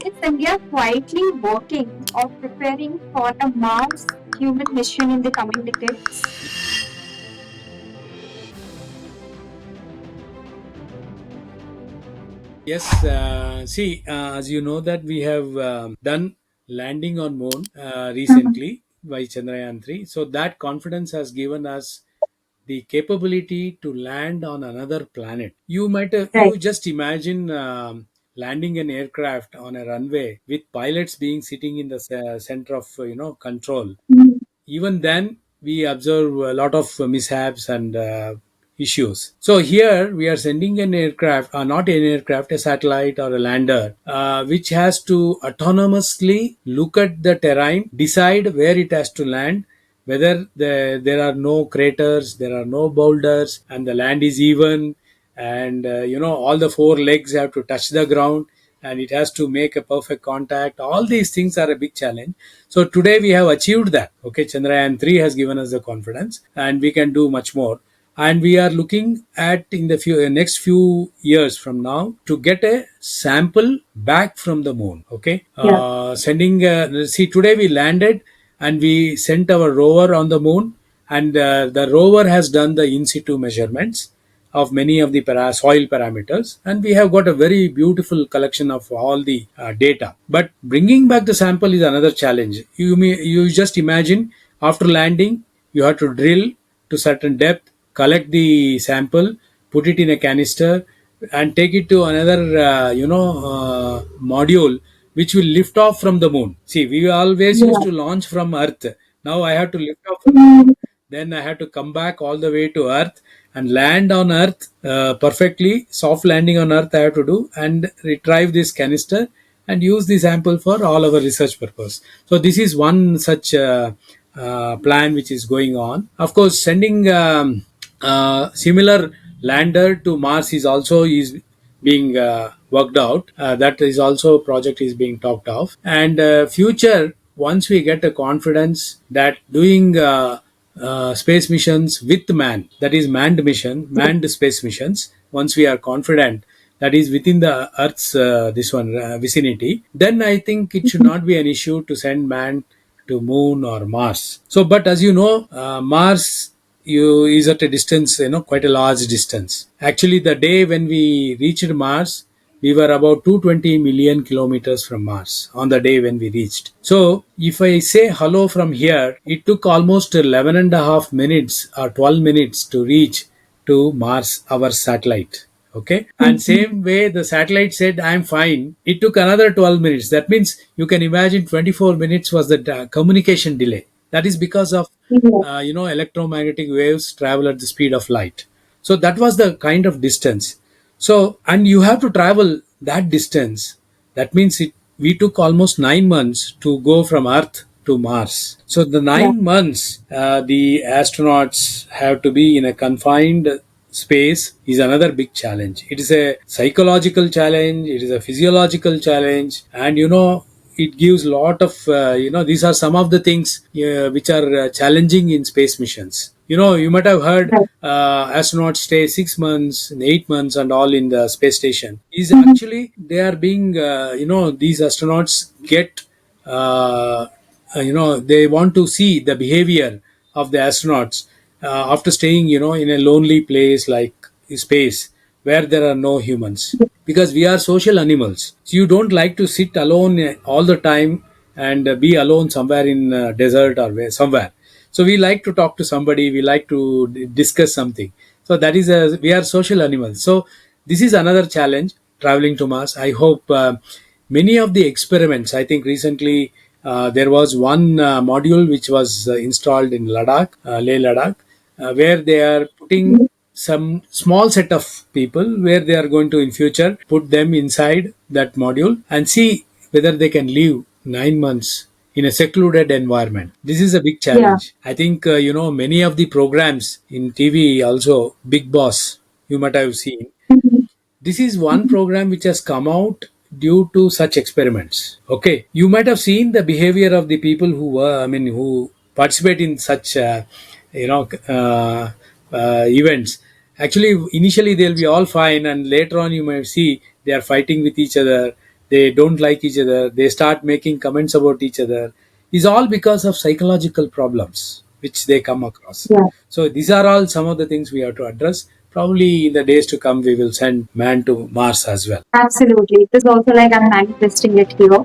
Is India quietly working or preparing for a Mars human mission in the coming decades? Yes, as you know that we have done landing on moon Mhm. recently by Chandrayaan 3. So that confidence has given us the capability to land on another planet. Right. You just imagine landing an aircraft on a runway with pilots being sitting in the center of control. Mhm. Even then we observe a lot of mishaps and issues. So here we are sending an aircraft, not an aircraft, a satellite or a lander, which has to autonomously look at the terrain, decide where it has to land, whether there are no craters, there are no boulders, and the land is even, and all the four legs have to touch the ground, and it has to make a perfect contact. All these things are a big challenge. So today we have achieved that. Okay, Chandrayaan 3 has given us the confidence, and we can do much more. And we are looking at in the next few years from now to get a sample back from the moon. Okay, Yeah. sending. See, today we landed and we sent our rover on the moon, and the rover has done the in situ measurements of many of the soil parameters, and we have got a very beautiful collection of all the data. But bringing back the sample is another challenge. You just imagine, after landing you have to drill to certain depth, collect the sample, put it in a canister, and take it to another module which will lift off from the moon. See, we always used Yeah. to launch from Earth. Now I have to lift off from the moon, Mhm. then I had to come back all the way to Earth and land on Earth perfectly. Soft landing on Earth I have to do, and retrieve this canister and use the sample for all our research purpose. So this is one such plan which is going on. Of course, sending similar lander to Mars is being worked out. That is also project is being talked of. And future, once we get a confidence that doing space missions with man, that is manned space missions, once we are confident that is within the Earth's this one vicinity, then I think it should not be an issue to send man to moon or Mars. So, but as you know, Mars is at a distance, quite a large distance. Actually, the day when we reached Mars, we were about 220 million kilometers from Mars on the day when we reached. So, if I say hello from here, it took almost 11 and a half minutes or 12 minutes to reach to Mars, our satellite. Okay, and Mhm. same way the satellite said I'm fine, it took another 12 minutes. That means you can imagine 24 minutes was the communication delay. That is because of Yeah. electromagnetic waves travel at the speed of light. So that was the kind of distance. So, and you have to travel that distance. That means we took almost 9 months to go from Earth to Mars. So the Yeah. 9 months, the astronauts have to be in a confined space is another big challenge. It is a psychological challenge. It is a physiological challenge, and it gives lot of these are some of the things which are challenging in space missions. You might have heard Right. astronauts stay 6 months, 8 months, and all in the space station. Is Mhm. actually they are being these astronauts get they want to see the behavior of the astronauts after staying in a lonely place like space where there are no humans, because we are social animals. So you don't like to sit alone all the time and be alone somewhere in desert or somewhere. So we like to talk to somebody, we like to discuss something. So that is we are social animals. So this is another challenge, traveling to Mars. I hope many of the experiments, I think recently there was one module which was installed in Leh Ladakh, where they are putting some small set of people where they are going to in future put them inside that module and see whether they can live 9 months in a secluded environment. This is a big Yeah. challenge. I think many of the programs in TV also, Big Boss, you might have seen. Mhm. This is one program which has come out due to such experiments. Okay, you might have seen the behavior of the people who participate in such, you know, events. Actually, initially they'll be all fine, and later on you might see they are fighting with each other. they don't like each other, they start making comments about each other, is all because of psychological problems which they come across. Yeah. So these are all some of the things we have to address. Probably in the days to come, we will send man to Mars as well. Absolutely. It is also like I'm manifesting it here.